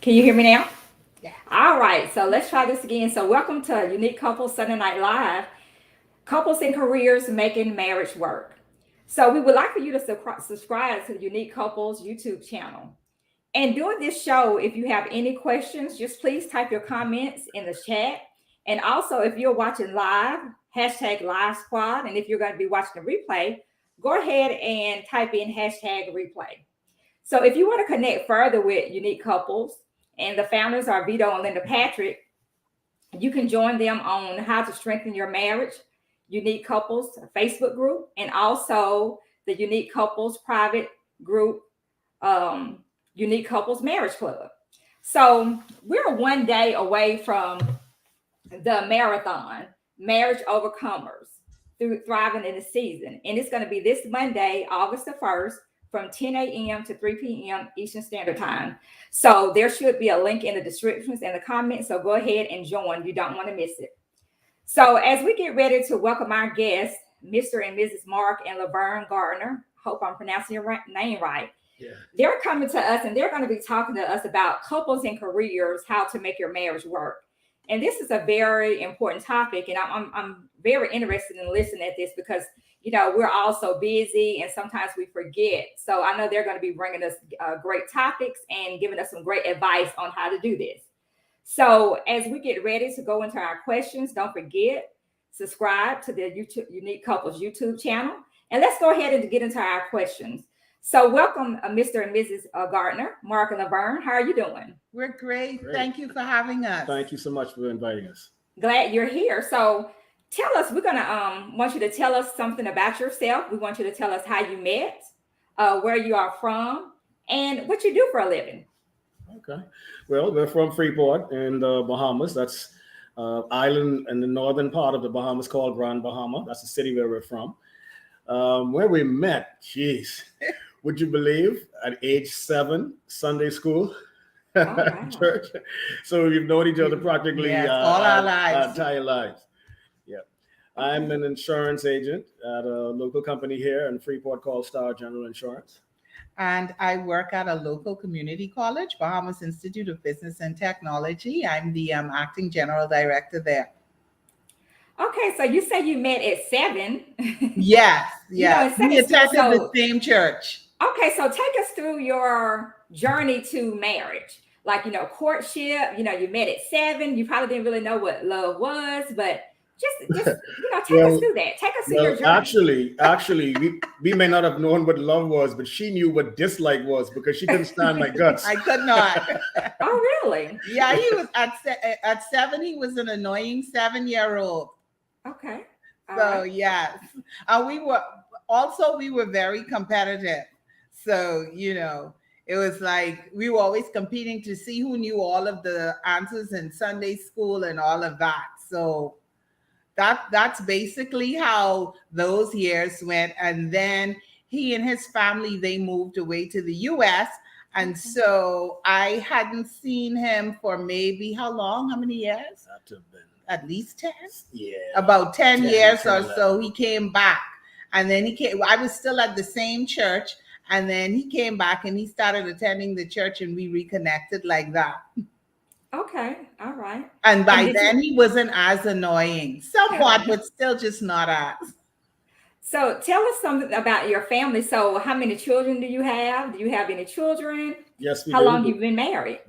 Can you hear me now? Yeah. All right, so let's try this again. So, welcome to Unique Couples Sunday Night Live, Couples and Careers Making Marriage Work. So, we would like for you to subscribe to the Unique Couples YouTube channel. And during this show, if you have any questions, just please type your comments in the chat. And also, if you're watching live, hashtag Live Squad. And if you're going to be watching the replay, go ahead and type in hashtag replay. So if you want to connect further with Unique Couples, and the founders are Vito and Linda Patrick, you can join them on How to Strengthen Your Marriage, Unique Couples Facebook group, and also the Unique Couples private group, um, Unique Couples Marriage Club. So we're one day away from the marathon, Marriage Overcomers through Thriving in the Season. And it's going to be this Monday, August the 1st, from 10 a.m. to 3 p.m. Eastern Standard Time. So there should be a link in the descriptions and the comments. So go ahead and join. You don't want to miss it. So as we get ready to welcome our guests, Mr. and Mrs. Mark and Laverne Gardiner, hope I'm pronouncing your name right. Yeah. They're coming to us and they're going to be talking to us about couples and careers, how to make your marriage work. And this is a very important topic, and I'm very interested in listening at this because we're all so busy and sometimes we forget. So I know they're going to be bringing us great topics and giving us some great advice on how to do this. So as we get ready to go into our questions, don't forget, subscribe to the YouTube Unique Couples YouTube channel, and let's go ahead and get into our questions. So welcome, Mr. and Mrs. Gardiner, Mark and Laverne. How are you doing? We're great. Thank you for having us. Thank you so much for inviting us. Glad you're here. So tell us, we're going to want you to tell us something about yourself. We want you to tell us how you met, where you are from, and what you do for a living. Okay. Well, we're from Freeport in the Bahamas. That's island in the northern part of the Bahamas called Grand Bahama. That's the city where we're from. Where we met, geez, would you believe, at age 7, Sunday school, wow. church. So we've known each other practically all our lives. our entire lives. Yeah. I'm an insurance agent at a local company here in Freeport called Star General Insurance. And I work at a local community college, Bahamas Institute of Business and Technology. I'm the acting general director there. Okay, so you say you met at 7. Yes. We attended the same church. Okay, so take us through your journey to marriage. Like, courtship, you met at 7. You probably didn't really know what love was, but just take us through that. Take us through your journey. Actually, we may not have known what love was, but she knew what dislike was because she couldn't stand my guts. I could not. Oh, really? Yeah, he was at 7. He was an annoying 7-year-old. Okay. Yes, and we were very competitive. So it was like we were always competing to see who knew all of the answers in Sunday school and all of that. So that's basically how those years went. And then he and his family, they moved away to the US. And so I hadn't seen him for maybe how long? How many years? That to have been at least 10. Yeah. About 10 years or so. He came back. And then I was still at the same church. And then he came back and he started attending the church and we reconnected like that. Okay. All right. And by then he wasn't as annoying. Somewhat, but still just not as. So tell us something about your family. So how many children do you have? Do you have any children? Yes, we How do. long have you been married?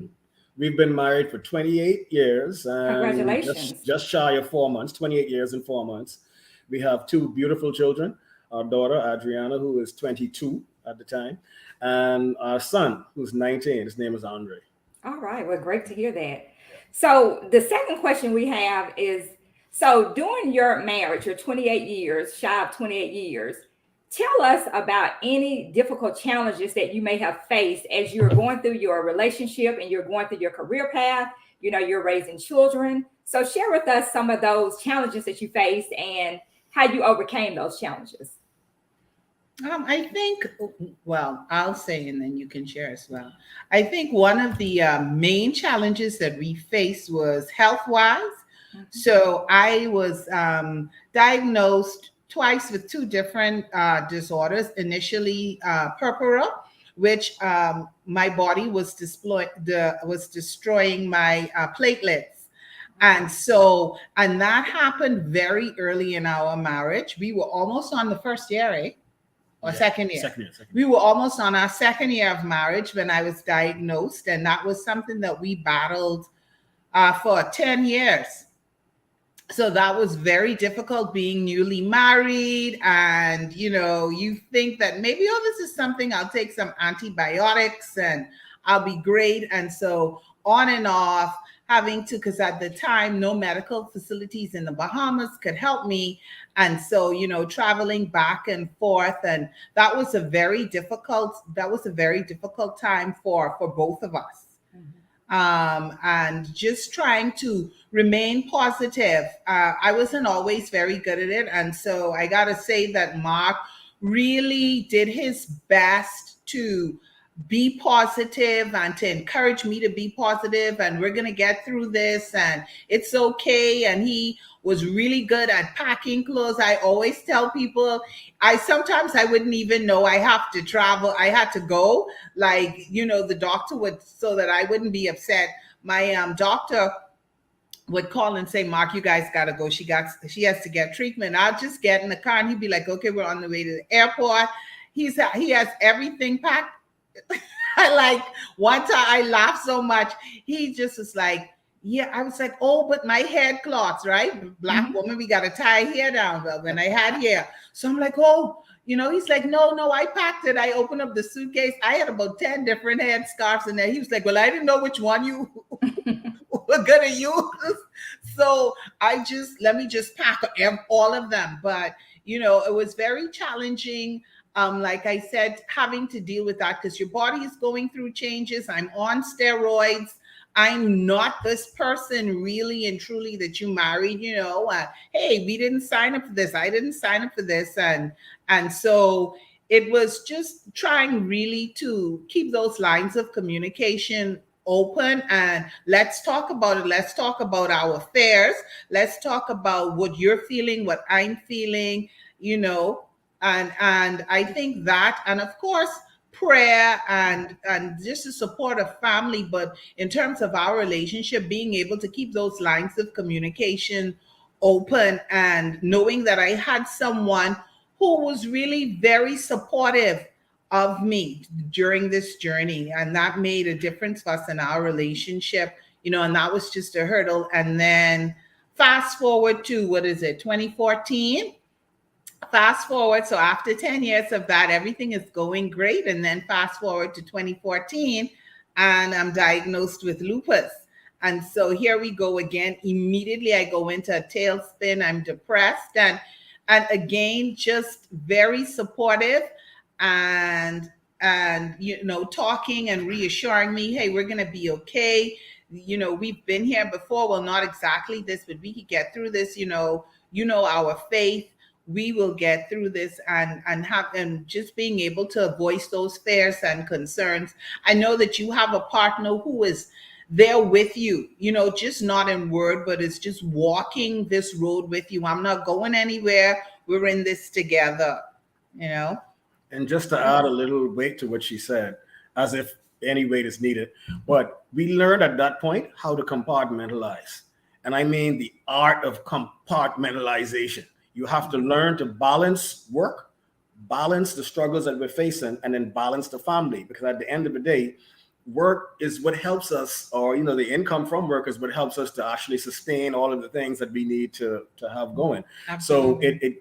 We've been married for 28 years. And congratulations. Just shy of 4 months, 28 years and 4 months. We have 2 beautiful children. Our daughter, Adriana, who is 22 at the time, and our son, who's 19. His name is Andre. All right. Well, great to hear that. So the second question we have is, so during your marriage, your 28 years, shy of 28 years, tell us about any difficult challenges that you may have faced as you're going through your relationship and you're going through your career path. You're raising children. So share with us some of those challenges that you faced and how you overcame those challenges. I think, well, I'll say, and then you can share as well. I think one of the main challenges that we faced was health-wise. Mm-hmm. So I was diagnosed twice with 2 different disorders. Initially, purpura, which my body was destroying my platelets. And that happened very early in our marriage. We were almost on the first year, eh? Or second year. Second year. We were almost on our second year of marriage when I was diagnosed. And that was something that we battled for 10 years. So that was very difficult, being newly married. And, you think that maybe, oh, this is something, I'll take some antibiotics and I'll be great. And so on and off, having to, because at the time, no medical facilities in the Bahamas could help me. And so, traveling back and forth. And that was a very difficult time for both of us. And just trying to remain positive. I wasn't always very good at it. And so I got to say that Mark really did his best to be positive and to encourage me to be positive, and we're going to get through this and it's okay. And he was really good at packing clothes. I always tell people, sometimes I wouldn't even know I have to travel. I had to go, the doctor would, so that I wouldn't be upset. My doctor would call and say, Mark, you guys got to go. She has to get treatment. I'll just get in the car and he'd be like, okay, we're on the way to the airport. He has everything packed. One time I laughed so much. He just was like, yeah. I was like, oh, but my head cloths, right? Black woman, we got to tie hair down. Well, when I had hair. So I'm like, oh, he's like, no, I packed it. I opened up the suitcase. I had about 10 different head scarves in there. He was like, well, I didn't know which one you were going to use. So let me just pack all of them. But, it was very challenging. Like I said, having to deal with that because your body is going through changes. I'm on steroids. I'm not this person really and truly that you married, hey, we didn't sign up for this. I didn't sign up for this. And so it was just trying really to keep those lines of communication open, and let's talk about it. Let's talk about our affairs. Let's talk about what you're feeling, what I'm feeling, and I think that, and of course, prayer and just the support of family. But in terms of our relationship, being able to keep those lines of communication open and knowing that I had someone who was really very supportive of me during this journey. And that made a difference for us in our relationship, and that was just a hurdle. And then fast forward to, 2014? Fast forward. So after 10 years of that, everything is going great. And then fast forward to 2014, and I'm diagnosed with lupus. And so here we go again. Immediately I go into a tailspin. I'm depressed. And again, just very supportive and talking and reassuring me, hey, we're going to be okay. We've been here before. Well, not exactly this, but we could get through this. Our faith. We will get through this, and just being able to voice those fears and concerns. I know that you have a partner who is there with you, just not in word, but it's just walking this road with you. I'm not going anywhere. We're in this together, And just to add a little weight to what she said, as if any weight is needed, but we learned at that point how to compartmentalize. And I mean the art of compartmentalization. You have to learn to balance work, balance the struggles that we're facing, and then balance the family. Because at the end of the day, work is what helps us, or, the income from work is what helps us to actually sustain all of the things that we need to have going. Absolutely.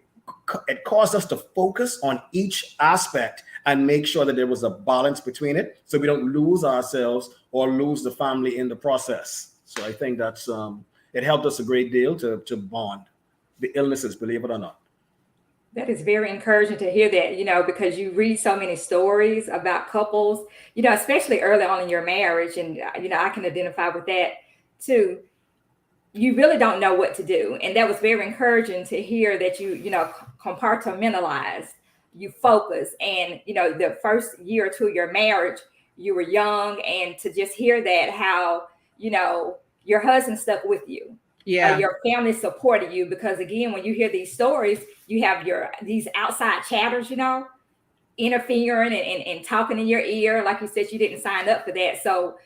So it caused us to focus on each aspect and make sure that there was a balance between it, so we don't lose ourselves or lose the family in the process. So I think that's it helped us a great deal to bond the illnesses, believe it or not. That is very encouraging to hear that, because you read so many stories about couples, especially early on in your marriage. And, I can identify with that too. You really don't know what to do. And that was very encouraging to hear that you compartmentalize, you focus. And, the first year or two of your marriage, you were young, and to just hear that, how, your husband stuck with you. Yeah, your family supported you, because again, when you hear these stories, you have these outside chatters, interfering and talking in your ear. Like you said, you didn't sign up for that. So,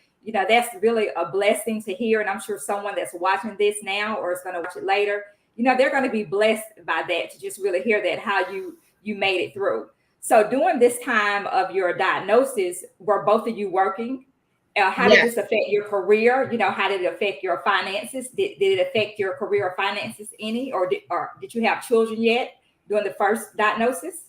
that's really a blessing to hear. And I'm sure someone that's watching this now or is going to watch it later, they're going to be blessed by that, to just really hear that, how you made it through. So during this time of your diagnosis, were both of you working? How did Yes. this affect your career? How did it affect your finances? Did it affect your career or finances any? Or did you have children yet during the first diagnosis?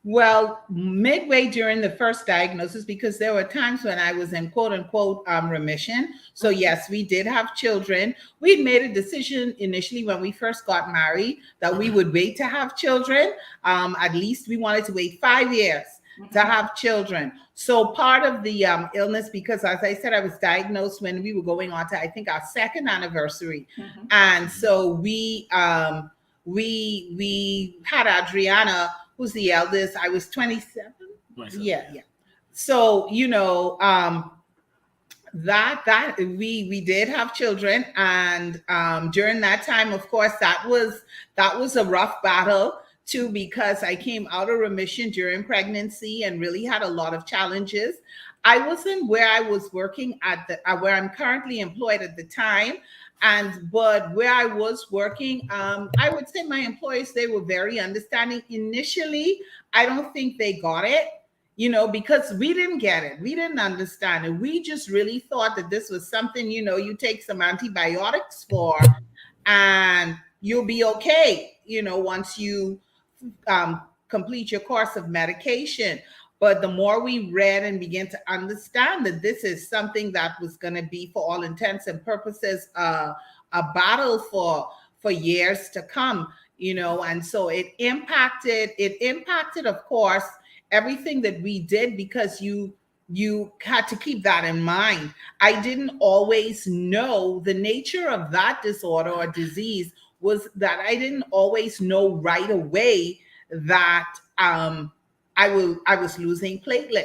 Well, midway during the first diagnosis, because there were times when I was in quote unquote remission. So, yes, we did have children. We'd made a decision initially when we first got married that we would wait to have children. At least we wanted to wait 5 years to have children. So part of the illness, because as I said, I was diagnosed when we were going on to, I think, our second anniversary. And so we had Adriana, who's the eldest. I was 27. Yeah. So, that we did have children, and during that time, of course, that was a rough battle too, because I came out of remission during pregnancy and really had a lot of challenges. I wasn't where I was working at where I'm currently employed at the time. But where I was working, I would say my employees, they were very understanding. Initially, I don't think they got it, because we didn't get it. We didn't understand it. We just really thought that this was something, you take some antibiotics for and you'll be okay, once you complete your course of medication. But the more we read and began to understand that this is something that was going to be, for all intents and purposes, a battle for years to come, and so it impacted, of course, everything that we did, because you had to keep that in mind. I didn't always know the nature of that disorder or disease, was that I didn't always know right away that I was losing platelets.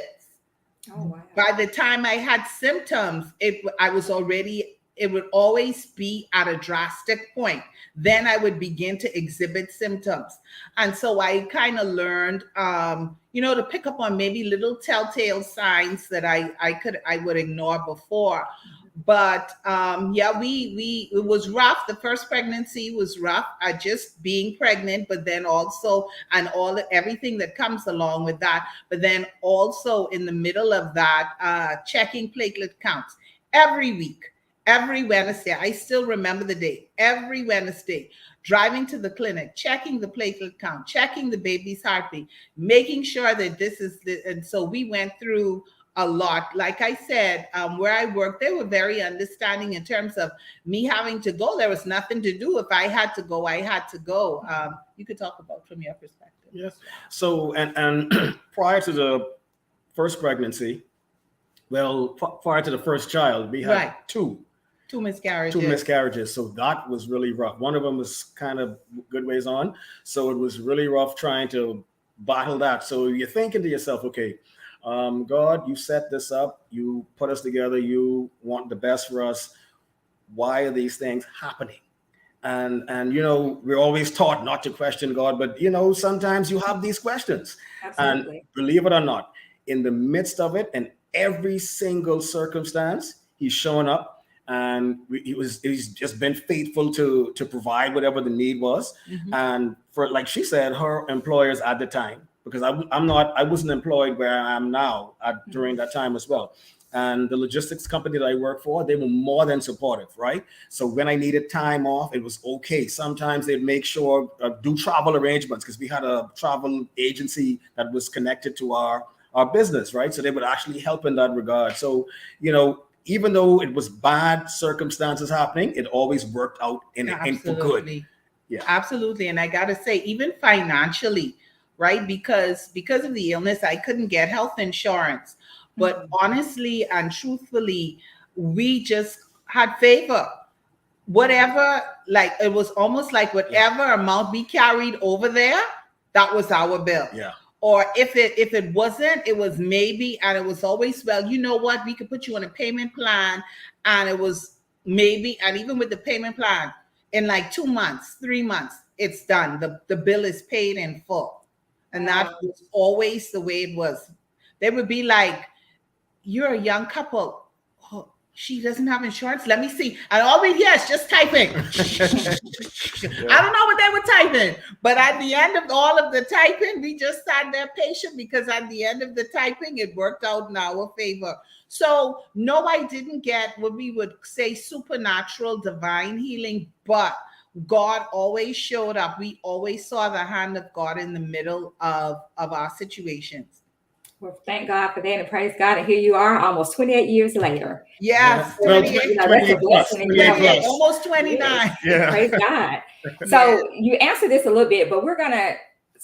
Oh, wow. By the time I had symptoms, it would always be at a drastic point. Then I would begin to exhibit symptoms. And so I kind of learned, to pick up on maybe little telltale signs that I would ignore before. But it was rough. The first pregnancy was rough, just being pregnant, but then also, and everything that comes along with that. But then also in the middle of that, checking platelet counts every week, every Wednesday. I still remember the date. Every Wednesday, driving to the clinic, checking the platelet count, checking the baby's heartbeat, making sure that this is and so we went through a lot. Like I said, where I worked, they were very understanding in terms of me having to go. There was nothing to do. If I had to go, I had to go. You could talk about from your perspective. Yes. So, and prior to the first pregnancy, prior to the first child, we had two miscarriages. So that was really rough. One of them was kind of good ways on. So it was really rough trying to battle that. So you're thinking to yourself, okay, God, you set this up, you put us together, you want the best for us. Why are these things happening? And we're always taught not to question God, but sometimes you have these questions. Absolutely. And believe it or not, in the midst of it, in every single circumstance, he's showing up, and he's just been faithful to provide whatever the need was. And for, like she said, her employers at the time, because I wasn't employed where I am now during that time as well. And the logistics company that I work for, they were more than supportive, right? So when I needed time off, it was okay. Sometimes they'd make sure, do travel arrangements, because we had a travel agency that was connected to our business, right? So they would actually help in that regard. So, even though it was bad circumstances happening, it always worked out in for good. Yeah, absolutely. And I got to say, even financially, right? Because of the illness, I couldn't get health insurance. But honestly and truthfully, we just had favor. Whatever, it was almost like whatever amount we carried over there, that was our bill. Yeah. Or if it wasn't, it was maybe, and it was always, well, you know what, we could put you on a payment plan, and it was maybe, and even with the payment plan, in 2 months, 3 months, it's done. The bill is paid in full. And that was always the way it was. They would be like, you're a young couple. Oh, she doesn't have insurance. Let me see. And all we hear is just typing. I don't know what they were typing. But at the end of all of the typing, we just sat there patient, because at the end of the typing, it worked out in our favor. So no, I didn't get what we would say supernatural divine healing, but God always showed up. We always saw the hand of God in the middle of our situations. Well, thank God for that, and praise God. And here you are, almost 28 years later. Yes, Well, 28, 28 plus, 28 plus. almost 29. Yeah. Praise God. So you answered this a little bit, but we're gonna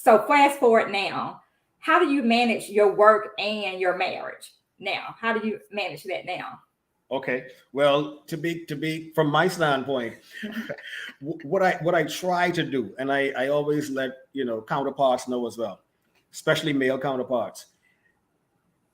fast forward now. How do you manage your work and your marriage now? How do you manage that now? Okay. Well, to be from my standpoint, what I try to do, and I always let counterparts know as well, especially male counterparts.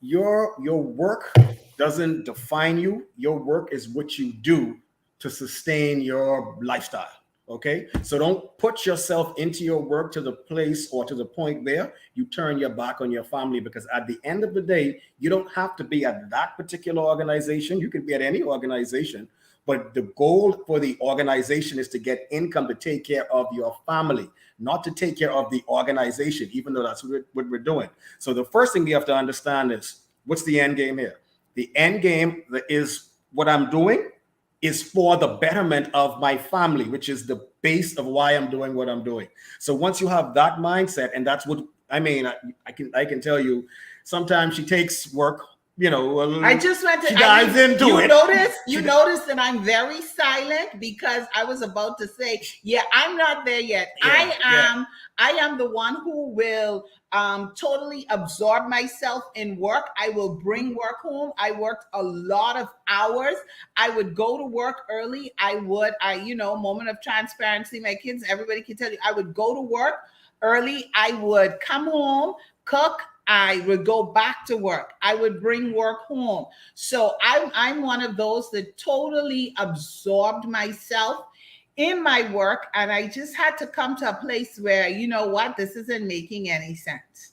Your work doesn't define you. Your work is what you do to sustain your lifestyle. Okay, so don't put yourself into your work to the place or to the point where you turn your back on your family, because at the end of the day, you don't have to be at that particular organization. You can be at any organization, but the goal for the organization is to get income to take care of your family, not to take care of the organization, even though that's what we're doing. So the first thing we have to understand is, what's the end game here? The end game is what I'm doing is for the betterment of my family, which is the base of why I'm doing what I'm doing. So once you have that mindset, and that's what I mean, I can tell you, sometimes she takes work, I just went to. She dives into it. You notice that I'm very silent, because I was about to say, yeah, I'm not there yet. Yeah, I am the one who will totally absorb myself in work. I will bring work home. I worked a lot of hours. I would go to work early. Moment of transparency, my kids, everybody can tell you, I would go to work early. I would come home, cook. I would go back to work. I would bring work home. So I'm one of those that totally absorbed myself in my work. And I just had to come to a place where, you know what, this isn't making any sense.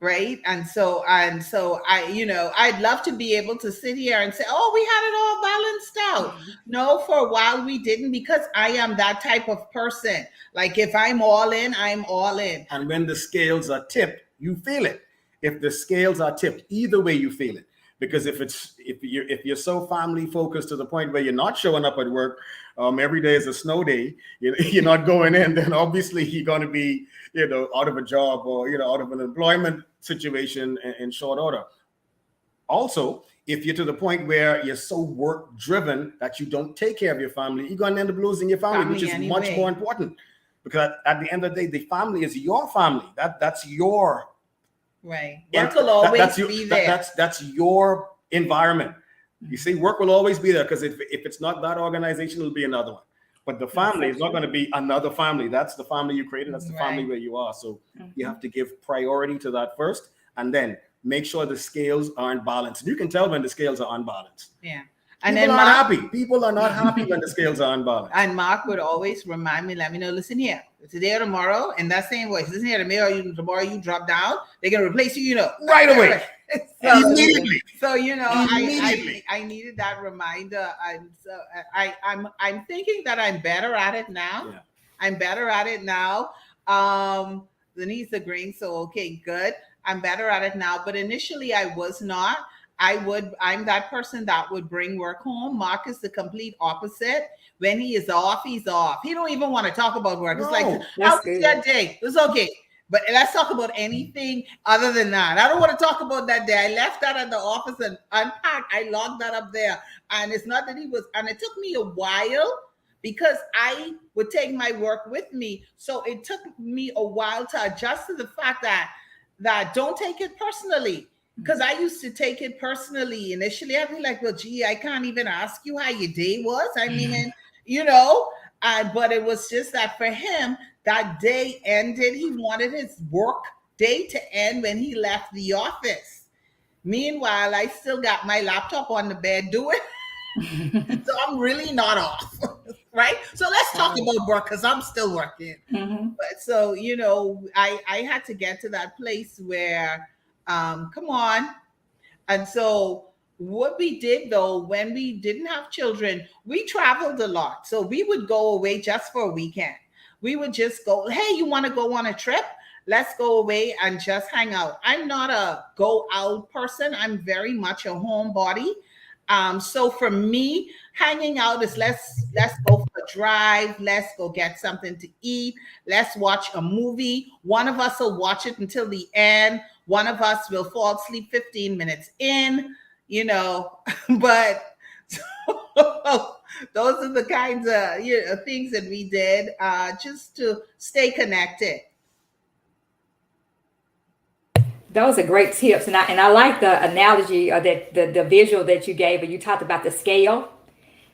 Right. And so I'd love to be able to sit here and say, oh, we had it all balanced out. No, for a while we didn't, because I am that type of person. Like, if I'm all in, I'm all in. And when the scales are tipped, you feel it. If the scales are tipped, either way you feel it. Because if you're so family focused to the point where you're not showing up at work, every day is a snow day, you're not going in, then obviously you're going to be, out of a job, or, out of an employment situation in short order. Also, if you're to the point where you're so work driven that you don't take care of your family, you're going to end up losing your family, which is much more important. Because at the end of the day, the family is your family. That's your right. Work will always be there. That's your environment. You see, work will always be there, because if it's not that organization, it'll be another one. But the family is not going to be another family. That's the family you created. That's the family where you are. So you have to give priority to that first, and then make sure the scales aren't balanced. You can tell when the scales are unbalanced. Yeah. And people are happy. People are not happy when the scales are unbalanced. And Mark would always remind me, let me know, listen here, today or tomorrow, in that same voice, listen here, tomorrow you drop down, they're going to replace you, right away. Immediately. So, I needed that reminder. And so I'm thinking that I'm better at it now. Yeah. I'm better at it now. Denise agreeing. So, okay, good. I'm better at it now. But initially I was not. I'm that person that would bring work home. Mark is the complete opposite. When he is off, he's off. He don't even want to talk about work. It's like, how was your day? It's okay. But let's talk about anything other than that. I don't want to talk about that day. I left that at the office and unpacked. I logged that up there. And it's not that and it took me a while, because I would take my work with me. So it took me a while to adjust to the fact that don't take it personally. Because I used to take it personally. Initially, I'd be like, well, gee, I can't even ask you how your day was. I mean, but it was just that for him, that day ended. He wanted his work day to end when he left the office. Meanwhile, I still got my laptop on the bed doing. So I'm really not off. right? So let's talk about work because I'm still working. Mm-hmm. But so, I had to get to that place where, come on. And so what we did though, when we didn't have children, we traveled a lot. So we would go away just for a weekend. We would just go, hey, you want to go on a trip? Let's go away and just hang out. I'm not a go out person. I'm very much a homebody. So for me, hanging out is let's go for a drive, let's go get something to eat, let's watch a movie. One of us will watch it until the end. One of us will fall asleep 15 minutes in, but those are the kinds of things that we did just to stay connected. Those are great tips, and I like the analogy or that the visual that you gave. But you talked about the scale,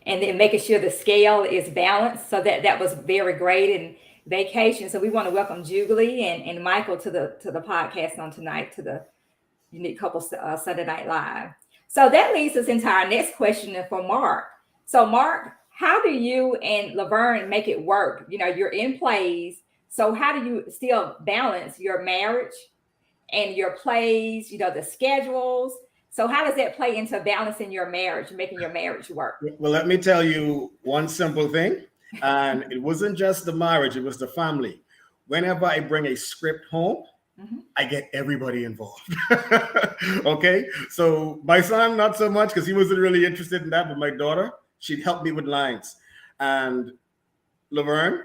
and then making sure the scale is balanced. So that was very great. And vacation. So we want to welcome Jubilee and Michael to the podcast on tonight, to the Unique Couples Sunday Night Live. So that leads us into our next question for Mark. So Mark, how do you and Laverne make it work? You're in plays. So how do you still balance your marriage and your plays, the schedules? So how does that play into balancing your marriage, making your marriage work? Well, let me tell you one simple thing. And it wasn't just the marriage, it was the family. Whenever I bring a script home, I get everybody involved. Okay. So my son, not so much because he wasn't really interested in that, but my daughter, she'd help me with lines. And Laverne,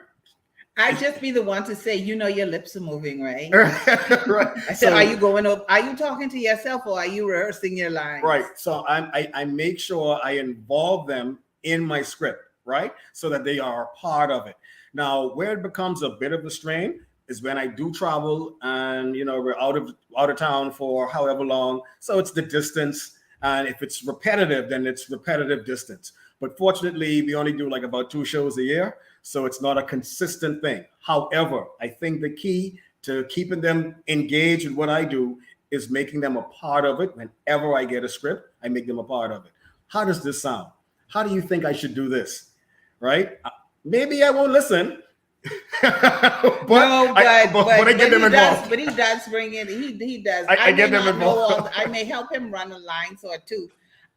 I'd just be the one to say, your lips are moving, right? right. I said, are you going up? Are you talking to yourself or are you rehearsing your lines? Right. So I make sure I involve them in my script, right? So that they are a part of it. Now, where it becomes a bit of a strain is when I do travel and, we're out of town for however long. So it's the distance. And if it's repetitive, then it's repetitive distance. But fortunately, we only do like about 2 shows a year. So it's not a consistent thing. However, I think the key to keeping them engaged in what I do is making them a part of it. Whenever I get a script, I make them a part of it. How does this sound? How do you think I should do this? Right? Maybe I won't listen. but I get them involved. But he does bring it. He does. I get them involved. I may help him run a line or two.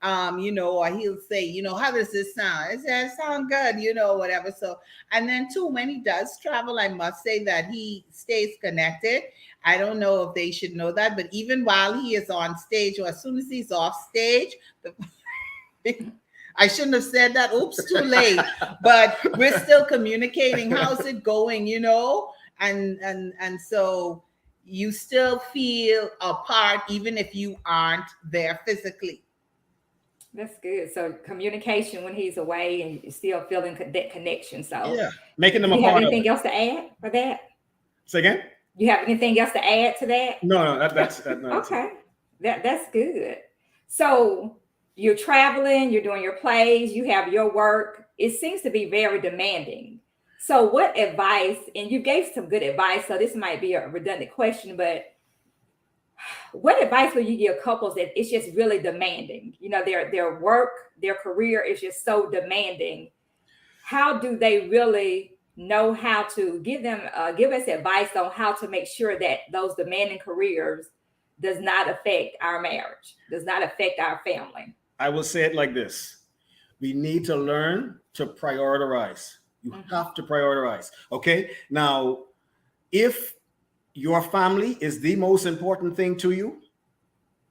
Or he'll say, how does this sound? I say, it sound good, whatever. So, and then too, when he does travel, I must say that he stays connected. I don't know if they should know that, but even while he is on stage or as soon as he's off stage, I shouldn't have said that. Oops, too late. But we're still communicating. How's it going? And so you still feel a part even if you aren't there physically. That's good. So communication when he's away and you're still feeling that connection. So yeah, making them a part. You have anything else to add for that? Say again? You have anything else to add to that? No, that's okay. That's good. So you're traveling, you're doing your plays, you have your work. It seems to be very demanding. So what advice, and you gave some good advice, so this might be a redundant question, but what advice would you give couples that it's just really demanding? Their work, their career is just so demanding. How do they really know how to give us advice on how to make sure that those demanding careers does not affect our marriage, does not affect our family? I will say it like this. We need to learn to prioritize. You have to prioritize. Okay. Now, if your family is the most important thing to you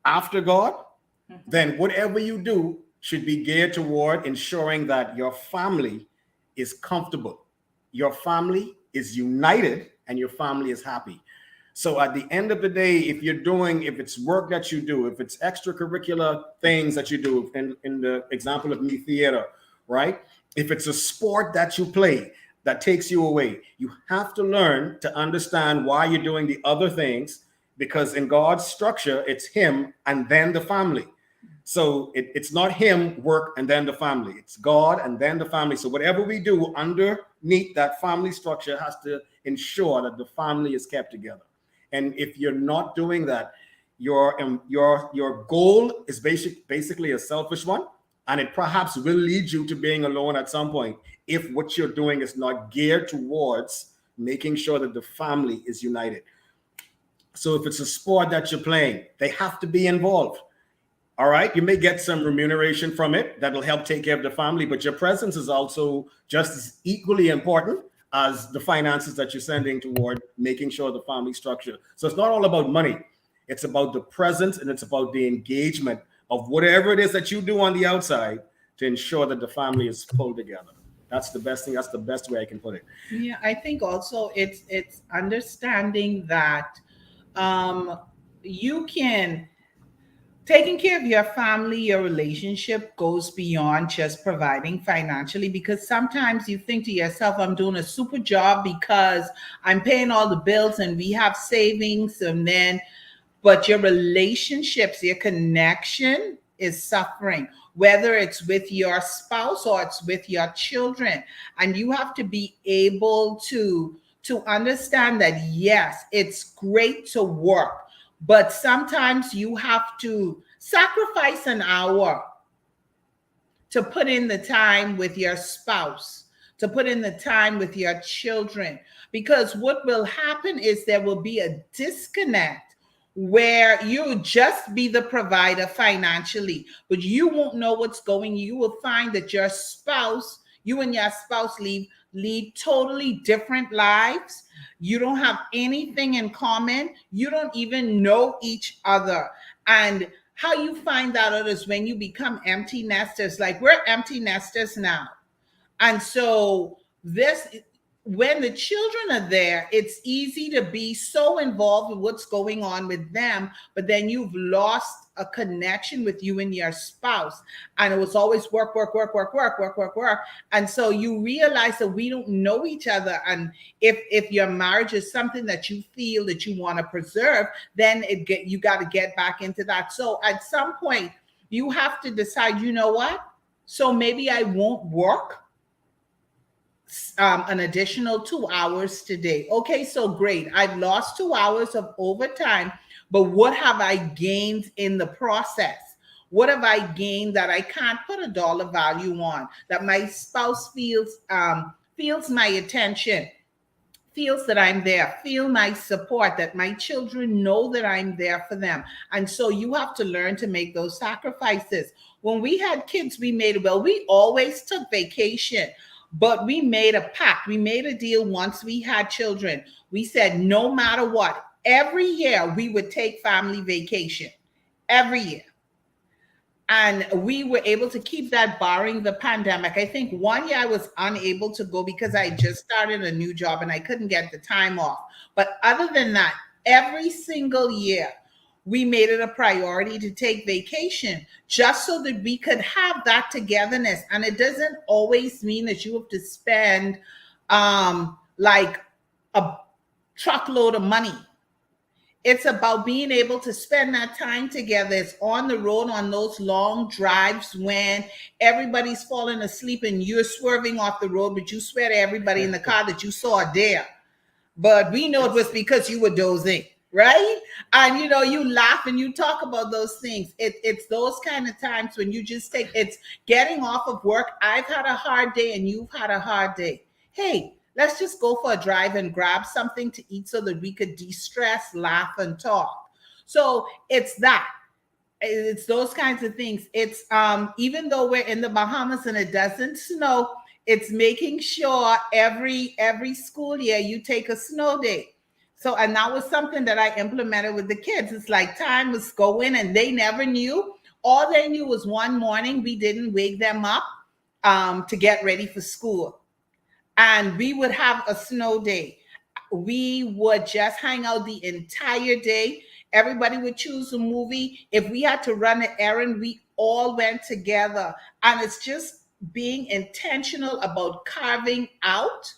after God, then whatever you do should be geared toward ensuring that your family is comfortable, your family is united, and your family is happy. So at the end of the day, if it's work that you do, if it's extracurricular things that you do, in the example of me, theater, right? If it's a sport that you play that takes you away, you have to learn to understand why you're doing the other things, because in God's structure, it's him and then the family. So it's not him, work, and then the family. It's God and then the family. So whatever we do underneath that family structure has to ensure that the family is kept together. And if you're not doing that, your goal is basically a selfish one, And it perhaps will lead you to being alone at some point if what you're doing is not geared towards making sure that the family is united. So if it's a sport that you're playing, they have to be involved. All right. You may get some remuneration from it that'll help take care of the family, but your presence is also just as equally important as the finances that you're sending toward making sure the family structure. So it's not all about money. It's about the presence and it's about the engagement of whatever it is that you do on the outside to ensure that the family is pulled together. That's the best thing. That's the best way I can put it. Yeah, I think also it's understanding that you can taking care of your family, your relationship goes beyond just providing financially, because sometimes you think to yourself, I'm doing a super job because I'm paying all the bills and we have savings, and then but your relationships, your connection is suffering, whether it's with your spouse or it's with your children. And you have to be able to understand that, yes, it's great to work, but sometimes you have to sacrifice an hour to put in the time with your spouse, to put in the time with your children. Because what will happen is there will be a disconnect where you'll just be the provider financially, but you won't know what's going. You will find that your spouse, you and your spouse lead totally different lives. You don't have anything in common. You don't even know each other. And how you find that out is when you become empty nesters. Like, we're empty nesters now. And so when the children are there, it's easy to be so involved with what's going on with them, but then you've lost a connection with you and your spouse. And it was always work, work, work, work, work, work, work, work. And so you realize that we don't know each other. And if your marriage is something that you feel that you want to preserve, then you got to get back into that. So at some point, you have to decide, you know what? So maybe I won't work an additional 2 hours today. Okay, so great. I've lost 2 hours of overtime, but what have I gained in the process? What have I gained that I can't put a dollar value on? That my spouse feels my attention, feels that I'm there, feel my support, that my children know that I'm there for them. And so you have to learn to make those sacrifices. When we had kids, we always took vacation. But we made a pact. We made a deal once we had children. We said, no matter what, every year we would take family vacation. Every year. And we were able to keep that barring the pandemic. I think one year I was unable to go because I just started a new job and I couldn't get the time off. But other than that, every single year, we made it a priority to take vacation just so that we could have that togetherness. And it doesn't always mean that you have to spend like a truckload of money. It's about being able to spend that time together. It's on the road on those long drives when everybody's falling asleep and you're swerving off the road, but you swear to everybody in the car that you saw a deer. But we know it was because you were dozing. Right? And you laugh and you talk about those things. It's those kind of times when you just it's getting off of work. I've had a hard day and you've had a hard day. Hey, let's just go for a drive and grab something to eat so that we could de-stress, laugh, and talk. So it's that. It's those kinds of things. It's even though we're in the Bahamas and it doesn't snow, it's making sure every school year you take a snow day. So, and that was something that I implemented with the kids. It's like time was going and they never knew. All they knew was one morning we didn't wake them up to get ready for school. And we would have a snow day. We would just hang out the entire day. Everybody would choose a movie. If we had to run an errand, we all went together. And it's just being intentional about carving out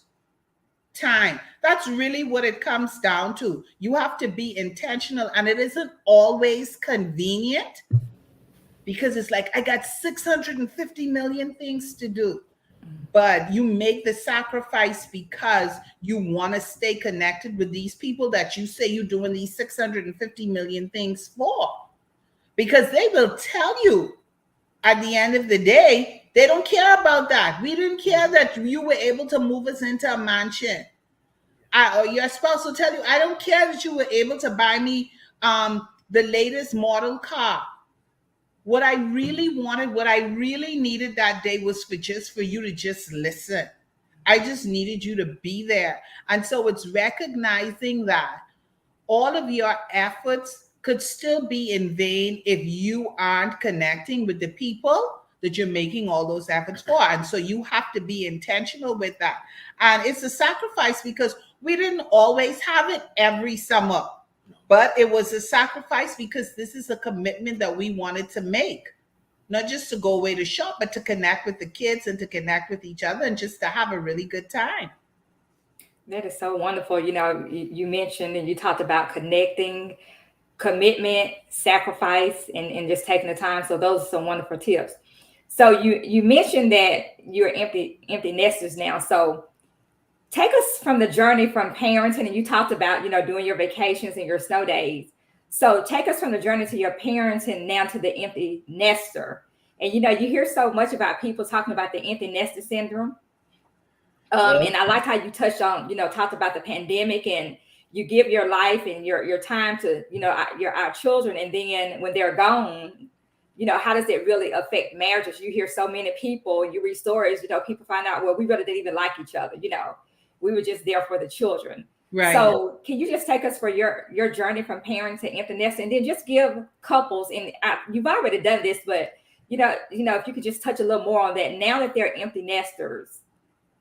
time. That's really what it comes down to. You have to be intentional, and it isn't always convenient because it's like, I got 650 million things to do. But you make the sacrifice because you want to stay connected with these people that you say you're doing these 650 million things for. Because they will tell you at the end of the day, they don't care about that. We didn't care that you were able to move us into a mansion. Or your spouse will tell you, I don't care that you were able to buy me the latest model car. What I really wanted, what I really needed that day was for you to just listen. I just needed you to be there. And so it's recognizing that all of your efforts could still be in vain if you aren't connecting with the people that you're making all those efforts for. And so you have to be intentional with that. And it's a sacrifice because we didn't always have it every summer, but it was a sacrifice because this is a commitment that we wanted to make. Not just to go away to shop, but to connect with the kids and to connect with each other and just to have a really good time. That is so wonderful. You mentioned and you talked about connecting, commitment, sacrifice, and just taking the time. So those are some wonderful tips. So you mentioned that you're empty nesters now. So take us from the journey from parenting, and you talked about, doing your vacations and your snow days. So take us from the journey to your parenting now to the empty nester. And, you hear so much about people talking about the empty nester syndrome. And I like how you touched on, talked about the pandemic, and you give your life and your time to, our children. And then when they're gone, how does it really affect marriages? You hear so many people, you read stories, people find out, well, we really didn't even like each other. We were just there for the children. Right. So can you just take us for your journey from parent to empty nest, and then just give couples, and you've already done this, but if you could just touch a little more on that. Now that they're empty nesters,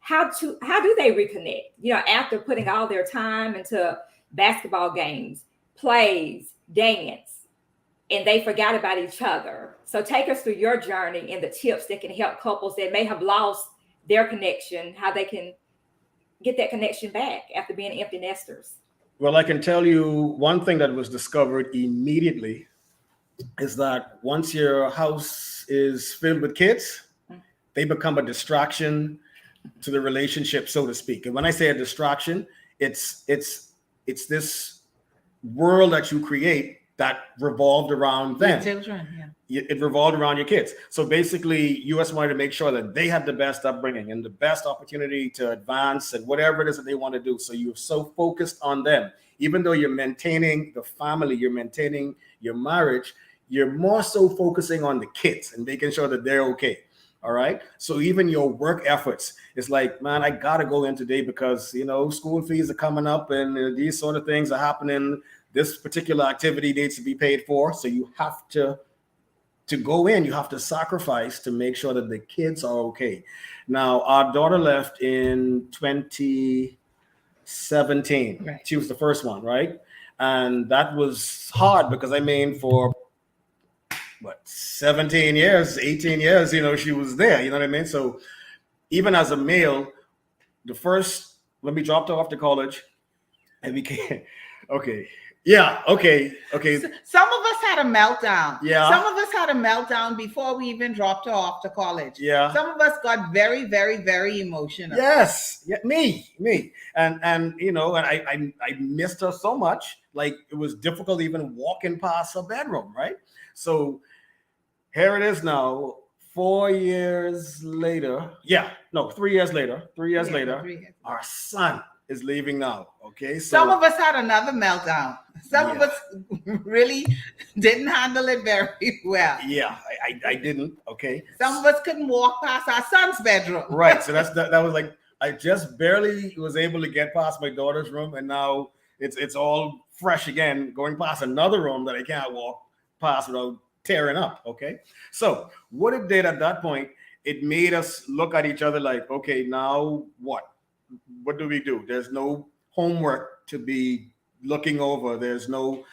how do they reconnect? After putting all their time into basketball games, plays, dance, and they forgot about each other. So take us through your journey and the tips that can help couples that may have lost their connection, how they can get that connection back after being empty nesters. Well, I can tell you one thing that was discovered immediately is that once your house is filled with kids, they become a distraction to the relationship, so to speak. And when I say a distraction, it's this world that you create that revolved around them. Children, yeah. It revolved around your kids. So basically, you just wanted to make sure that they had the best upbringing and the best opportunity to advance and whatever it is that they want to do. So you're so focused on them. Even though you're maintaining the family, you're maintaining your marriage, you're more so focusing on the kids and making sure that they're okay. All right. So even your work efforts, it's like, man, I got to go in today because, school fees are coming up and these sort of things are happening. This particular activity needs to be paid for. So you have to go in, you have to sacrifice to make sure that the kids are okay. Now, our daughter left in 2017. Right. She was the first one, right? And that was hard because for 17 years, 18 years, she was there, you know what I mean? So even as a male, when we dropped her off to college, and we became, okay. Yeah. Okay. Some of us had a meltdown. Yeah. Some of us had a meltdown before we even dropped her off to college. Yeah. Some of us got very, very, very emotional. Yes. Yeah. Me. And I missed her so much. Like it was difficult even walking past her bedroom. Right. So here it is now, 4 years later. 3 years later. 3 years later, our son is leaving now. Okay. So some of us had another meltdown. Some of us really didn't handle it very well. Yeah, I didn't. Okay. Some of us couldn't walk past our son's bedroom. Right. So that was like, I just barely was able to get past my daughter's room, and now it's all fresh again, going past another room that I can't walk past without tearing up. Okay. So what it did at that point, it made us look at each other like, okay, now what? What do we do? There's no homework to be looking over. There's no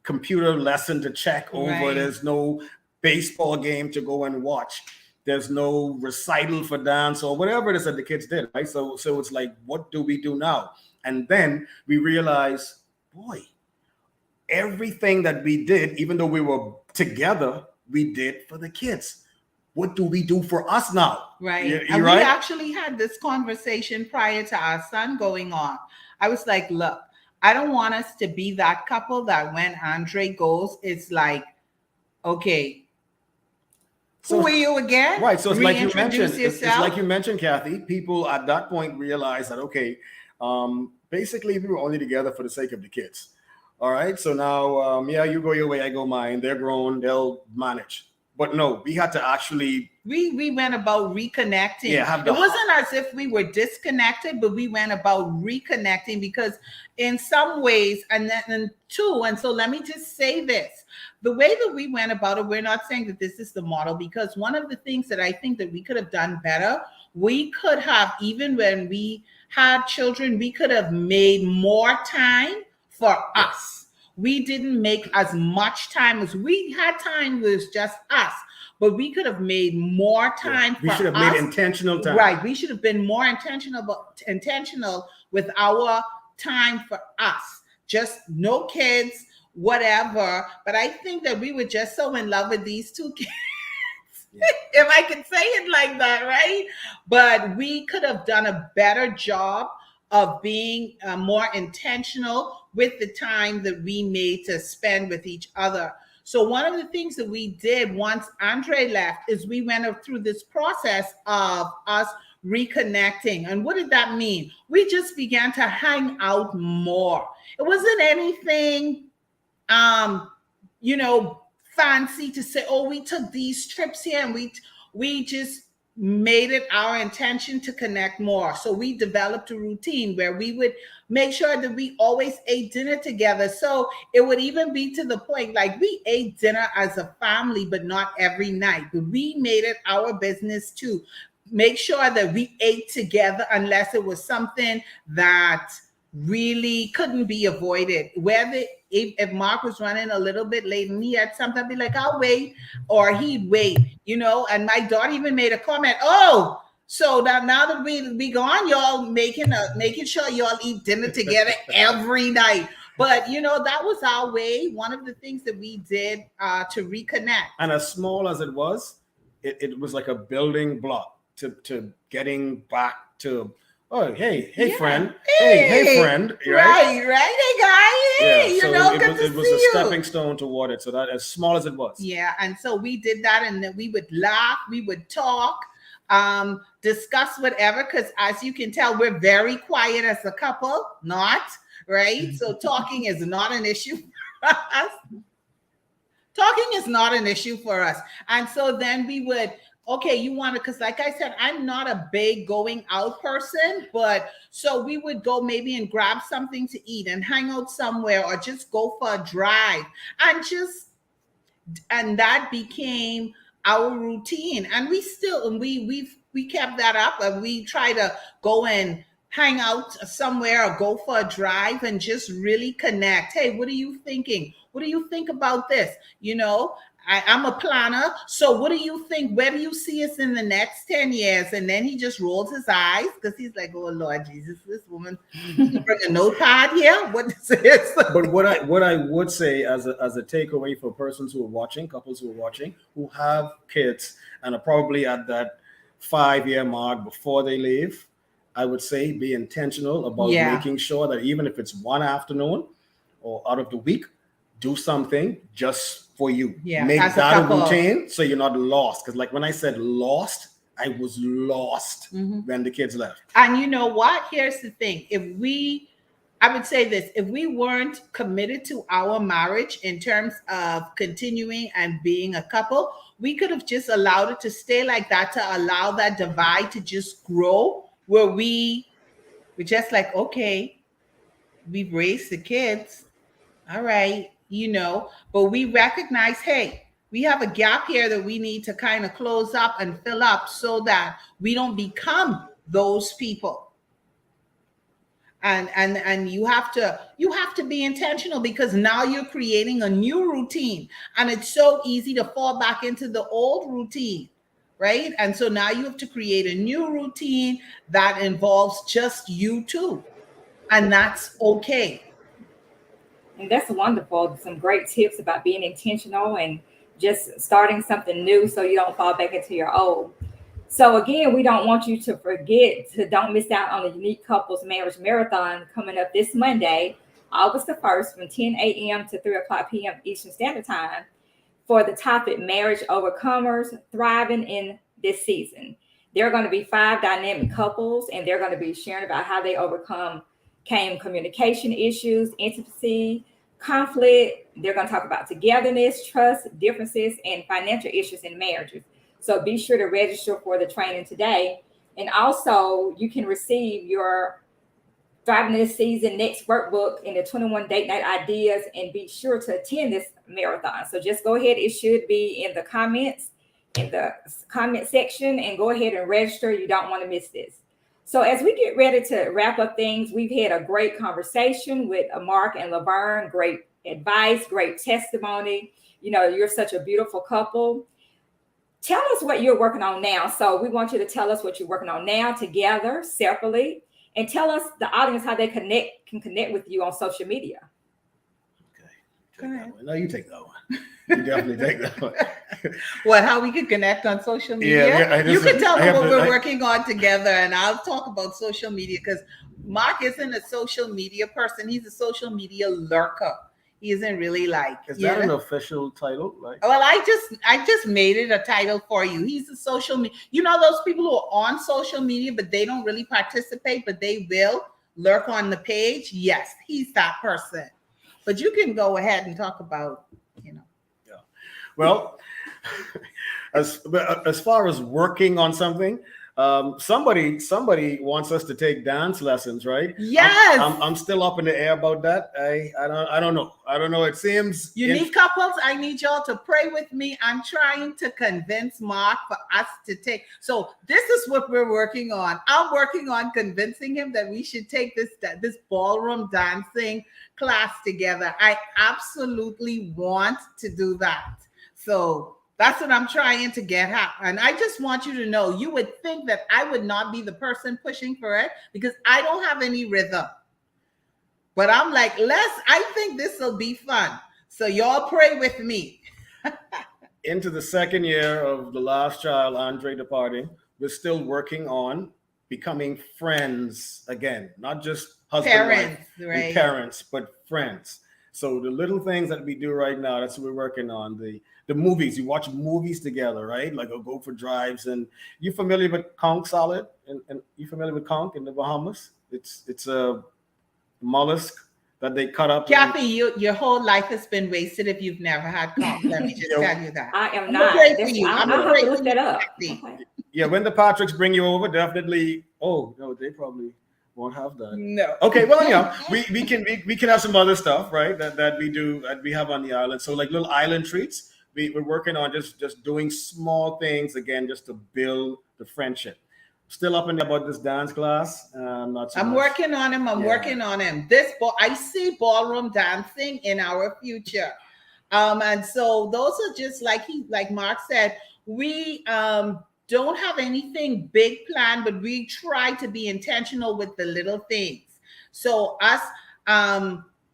computer lesson to check over. Right. There's no baseball game to go and watch. There's no recital for dance or whatever it is that the kids did, right? So it's like, what do we do now? And then we realize, boy, everything that we did, even though we were together, we did for the kids. What do we do for us now? Right. And right? We actually had this conversation prior to our son going on. I was like, look, I don't want us to be that couple that when Andre goes, it's like, okay, Who are you again? Right. So it's like you Reintroduce mentioned. It's yourself. like you mentioned, Kathy. People at that point realized that okay, basically we were only together for the sake of the kids. All right. So now, yeah, you go your way, I go mine. They're grown. They'll manage. But no, we had to actually. We went about reconnecting. Yeah, it wasn't as if we were disconnected, but we went about reconnecting because in some ways, and so let me just say this. The way that we went about it, we're not saying that this is the model, because one of the things that I think that we could have done better, we could have, even when we had children, we could have made more time for us. We didn't make as much time as we had. Time was just us, but we could have made more time for us. We should have made intentional time. Right. We should have been more intentional with our time for us. Just no kids, whatever. But I think that we were just so in love with these two kids. Yeah. If I can say it like that, right? But we could have done a better job of being more intentional with the time that we made to spend with each other. So one of the things that we did once Andre left is we went through this process of us reconnecting. And what did that mean? We just began to hang out more. It wasn't anything, fancy to say, oh, we took these trips here, and we just made it our intention to connect more. So we developed a routine where we would make sure that we always ate dinner together. So it would even be to the point, like, we ate dinner as a family, but not every night. But we made it our business to make sure that we ate together unless it was something that really couldn't be avoided. Whether if Mark was running a little bit late and he had something, I'd be like, I'll wait, or he'd wait, and my daughter even made a comment, oh, so now that we be gone, y'all making sure y'all eat dinner together every night. But that was our way. One of the things that we did to reconnect. And as small as it was, it was like a building block to getting back to, oh, hey, yeah. Friend. Hey, friend. Right. Hey, guy. Hey, so good to see you. It was a stepping stone toward it. So that, as small as it was. Yeah. And so we did that, and then we would laugh, we would talk, discuss whatever, because as you can tell, we're very quiet as a couple, right? So talking is not an issue for us. Talking is not an issue for us. And so then we would, okay, you want to, because like I said, I'm not a big going out person, but so we would go maybe and grab something to eat and hang out somewhere, or just go for a drive, and that became our routine. And we kept that up, and we try to go and hang out somewhere or go for a drive and just really connect. Hey, what are you thinking? What do you think about this? I'm a planner. So what do you think? Where do you see us in the next 10 years? And then he just rolls his eyes because he's like, oh, Lord Jesus, this woman, you bring a notepad here? What is this? But what I would say as a takeaway for persons who are watching, couples who are watching, who have kids and are probably at that 5-year mark before they leave, I would say be intentional about making sure that even if it's one afternoon or out of the week, do something just for you. Yeah, make that a routine so you're not lost. Because like when I said lost, I was lost when the kids left. And you know what? Here's the thing. I would say this, if we weren't committed to our marriage in terms of continuing and being a couple, we could have just allowed it to stay like that, to allow that divide to just grow, where we're just like, okay, we've raised the kids. All right. But we recognize, hey, we have a gap here that we need to kind of close up and fill up so that we don't become those people. And you have to be intentional, because now you're creating a new routine, and it's so easy to fall back into the old routine, right? And so now you have to create a new routine that involves just you two, and that's okay. And that's wonderful. Some great tips about being intentional and just starting something new so you don't fall back into your old. So again, we don't want you to don't miss out on the Unique Couples Marriage Marathon coming up this Monday, August the 1st, from 10 a.m. to 3 o'clock p.m. Eastern Standard Time. for the topic Marriage Overcomers Thriving in This Season. There are going to be 5 dynamic couples, and they're going to be sharing about how they came communication issues, intimacy, conflict. They're going to talk about togetherness, trust, differences, and financial issues in marriages. So be sure to register for the training today. And also, you can receive your Thriving This Season next workbook in the 21 date night ideas, and be sure to attend this marathon. So just go ahead. It should be in the comment section, and go ahead and register. You don't want to miss this. So as we get ready to wrap up things, we've had a great conversation with Mark and Laverne. Great advice, great testimony. You're such a beautiful couple. Tell us what you're working on now. So we want you to tell us what you're working on now, together, separately, and tell us, the audience, how they can connect with you on social media. Okay. No, you take that one. You definitely take that one. What, how we can connect on social media? Yeah, you can tell them what we're working on together, and I'll talk about social media, because Mark isn't a social media person. He's a social media lurker. He isn't really like. Is that an official title? Like, well, I just made it a title for you. He's a social media. Those people who are on social media, but they don't really participate, but they will lurk on the page. Yes, he's that person. But you can go ahead and talk about, Yeah. Well, as far as working on something, somebody wants us to take dance lessons, right? Yes. I'm still up in the air about that. I don't know. It seems Unique couples, I need y'all to pray with me. I'm trying to convince Mark for us to take. So this is what we're working on. I'm working on convincing him that we should take this ballroom dancing class together. I absolutely want to do that. So that's what I'm trying to get at. And I just want you to know, you would think that I would not be the person pushing for it, because I don't have any rhythm. But I'm like, I think this will be fun. So y'all pray with me. Into the second year of the last child, Andre, departing. We're still working on becoming friends again, not just husband, Parents, wife, right? and parents, but friends. So the little things that we do right now, that's what we're working on. The movies, you watch movies together, right? Like go for drives. And you familiar with conch salad? And you familiar with conch in the Bahamas? It's a mollusk that they cut up. Kathy, your whole life has been wasted if you've never had conch. Let me just tell you that. I am I'm not. afraid for you. I'm I'll afraid have to for look that you, up. Kathy. Okay. Yeah, when the Patricks bring you over, definitely. Oh no, they probably won't have that. No. Okay, well, we can have some other stuff, right? That we have on the island. So like little island treats. We're working on just doing small things again, just to build the friendship. Still up in there about this dance class. Not so I'm much. working on him. I'm working on him. I see ballroom dancing in our future. And so those are just like Mark said, we don't have anything big planned, but we try to be intentional with the little things. So us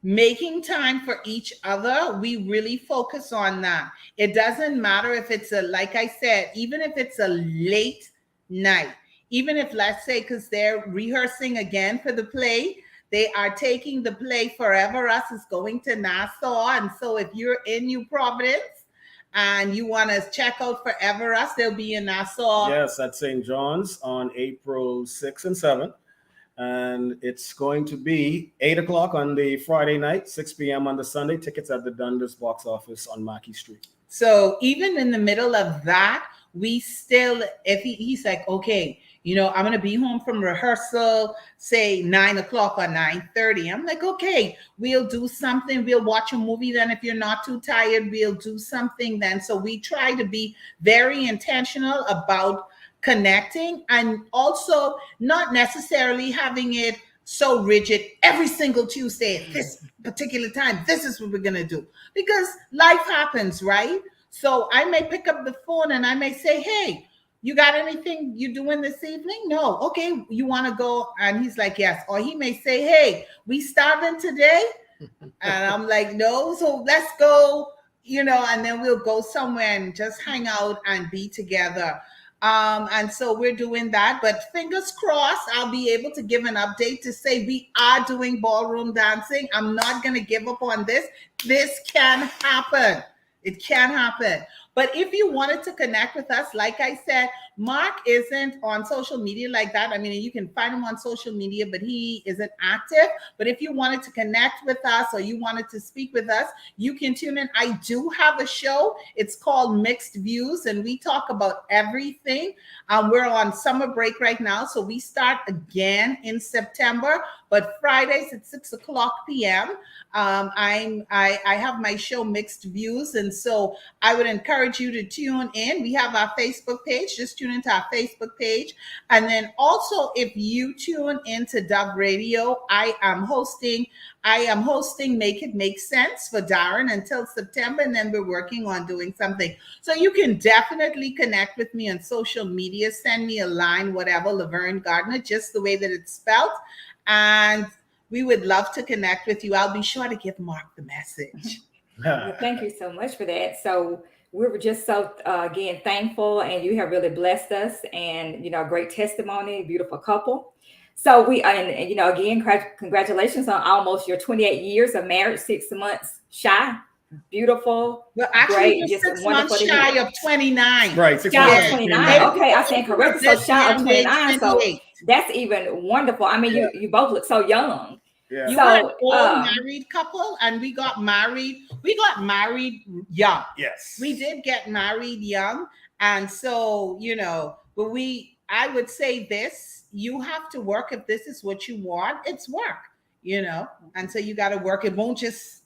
making time for each other, we really focus on that. It doesn't matter if it's like I said, even if it's a late night, even if, let's say, because they're rehearsing again for the play, they are taking the play Forever Us is going to Nassau. And so if you're in New Providence and you want to check out Forever Us, they'll be in Nassau. Yes, at St. John's on April 6th and 7th. And it's going to be 8 o'clock on the Friday night, 6 p.m. on the Sunday. Tickets at the Dundas box office on Mackey Street. So even in the middle of that, we still, if he's like, okay, I'm going to be home from rehearsal, say 9 o'clock or 9:30. I'm like, okay, we'll do something. We'll watch a movie then. If you're not too tired, we'll do something then. So we try to be very intentional about connecting, and also not necessarily having it so rigid every single Tuesday at this particular time. This is what we're going to do, because life happens, right? So I may pick up the phone and I may say, hey, you got anything you doing this evening? No. Okay, you want to go? And he's like, yes. Or he may say, hey, we starving today? And I'm like, no. So let's go, and then we'll go somewhere and just hang out and be together. And so we're doing that, but fingers crossed, I'll be able to give an update to say we are doing ballroom dancing. I'm not going to give up on this. This can happen. It can happen. But if you wanted to connect with us, like I said, Mark isn't on social media like that. I mean, you can find him on social media, but he isn't active. But if you wanted to connect with us or you wanted to speak with us, you can tune in. I do have a show. It's called Mixed Views, and we talk about everything. We're on summer break right now, so we start again in September, but Fridays at 6 o'clock p.m. I have my show Mixed Views, and so I would encourage you to tune in. We have our Facebook page. Just tune into our Facebook page, and then also if you tune into Dove Radio, I am hosting Make It Make Sense for Darren until September, and then we're working on doing something. So you can definitely connect with me on social media. Send me a line, whatever, Laverne Gardiner, just the way that it's spelled, and we would love to connect with you. I'll be sure to give Mark the message. Well, thank you so much for that. So we were just so again thankful, and you have really blessed us, and great testimony, beautiful couple. So we and again, congratulations on almost your 28 years of marriage, 6 months shy. Beautiful, Well, actually, great, just just 6 wonderful months to shy hear. of 29. Right, 6 Shy months. of Yeah. 29. Okay, I stand corrected. So This shy year of made 29. So 28. that's even wonderful. I mean, you both look so young. Yeah. You were an So old married couple, and we got married. We got married young. Yes. We did get married young, and so but I would say this: you have to work if this is what you want. It's work, and so you got to work. It won't just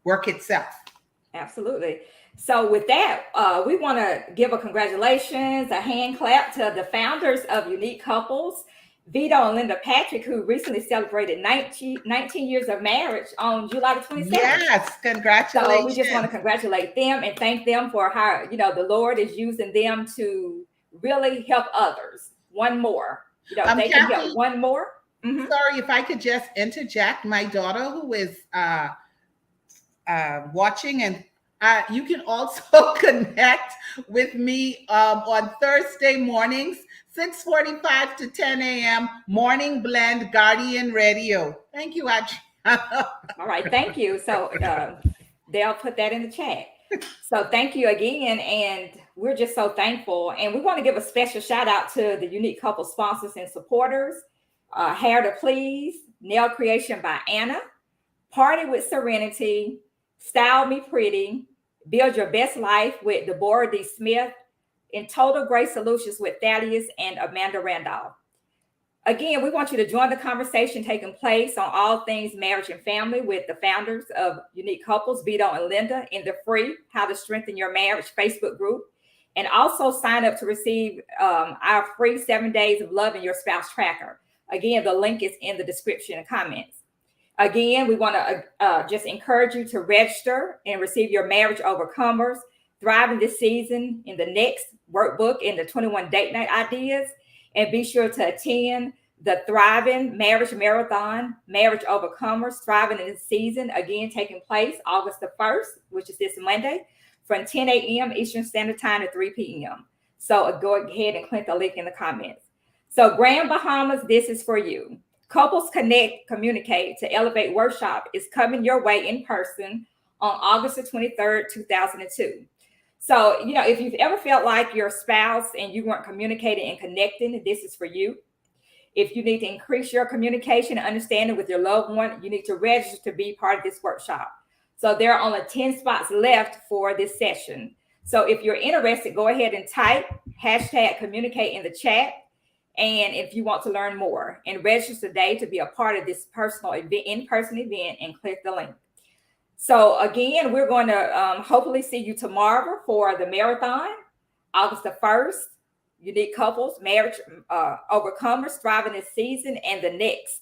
work itself. absolutely. So with that, we want to give a congratulations, a hand clap to the founders of Unique Couples, Vito and Linda Patrick, who recently celebrated 19 years of marriage on July the 27th. Yes, congratulations. So we just want to congratulate them and thank them for how, the Lord is using them to really help others. One more. They can Kathy, help one more. Mm-hmm. Sorry if I could just interject. My daughter, who is watching, and you can also connect with me on Thursday mornings, 6:45 to 10 a.m. Morning Blend Guardian Radio. Thank you, Adriana. All right, thank you. So they'll put that in the chat. So thank you again, and we're just so thankful. And we want to give a special shout out to the Unique Couple sponsors and supporters: Hair to Please, Nail Creation by Anna, Party with Serenity, Style Me Pretty, Build Your Best Life with Deborah D. Smith, and Total Grace Solutions with Thaddeus and Amanda Randolph. Again, we want you to join the conversation taking place on all things marriage and family with the founders of Unique Couples, Vito and Linda, in the free How to Strengthen Your Marriage Facebook group. And also sign up to receive our free 7 days of loving your spouse tracker. Again, the link is in the description and comments. Again, we want to just encourage you to register and receive your Marriage Overcomers, Thriving This Season in the next workbook in the 21 Date Night Ideas. And be sure to attend the Thriving Marriage Marathon, Marriage Overcomers, Thriving in this Season, again taking place August the 1st, which is this Monday, from 10 a.m. Eastern Standard Time to 3 p.m. So go ahead and click the link in the comments. So Grand Bahamas, this is for you. Couples Connect, Communicate to Elevate Workshop is coming your way in person on August the 23rd, 2002. So, if you've ever felt like your spouse and you weren't communicating and connecting, this is for you. If you need to increase your communication and understanding with your loved one, you need to register to be part of this workshop. So there are only 10 spots left for this session. So if you're interested, go ahead and type #communicate in the chat. And if you want to learn more, and register today to be a part of this personal event, in-person event, and click the link. So again, we're going to hopefully see you tomorrow for the marathon, August the 1st, Unique Couples, Marriage Overcomers, Thriving This Season, and the next,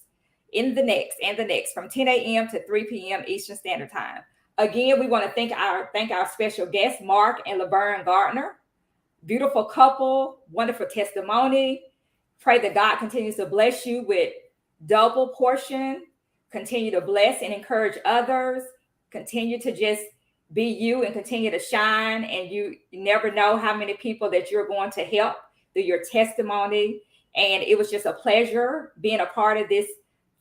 from 10 a.m. to 3 p.m. Eastern Standard Time. Again, we want to thank our special guests, Mark and Laverne Gardiner. Beautiful couple, wonderful testimony. Pray that God continues to bless you with double portion. Continue to bless and encourage others. Continue to just be you and continue to shine. And you never know how many people that you're going to help through your testimony. And it was just a pleasure being a part of this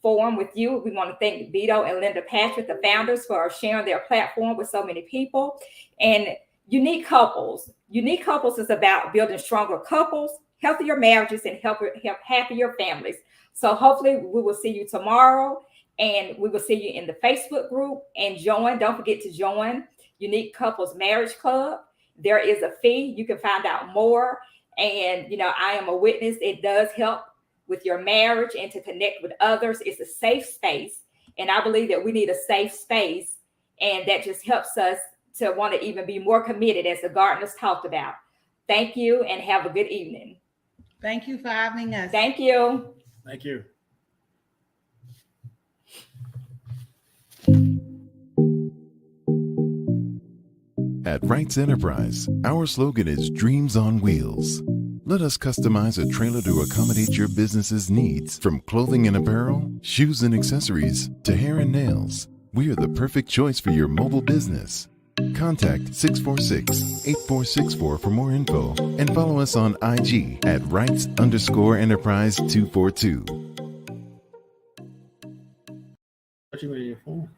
forum with you. We want to thank Vito and Linda Patrick, the founders, for sharing their platform with so many people. And Unique Couples. Unique Couples is about building stronger couples, healthier marriages, and help happier families. So hopefully we will see you tomorrow, and we will see you in the Facebook group. And don't forget to join Unique Couples Marriage Club. There is a fee. You can find out more. And, I am a witness. It does help with your marriage and to connect with others. It's a safe space. And I believe that we need a safe space. And that just helps us to want to even be more committed, as the Gardiners talked about. Thank you, and have a good evening. Thank you for having us. Thank you. Thank you. At Wrights Enterprise, our slogan is Dreams on Wheels. Let us customize a trailer to accommodate your business's needs. From clothing and apparel, shoes and accessories, to hair and nails, we are the perfect choice for your mobile business. Contact 646-8464 for more info and follow us on IG at Wrights_Enterprise 242. What you mean your phone?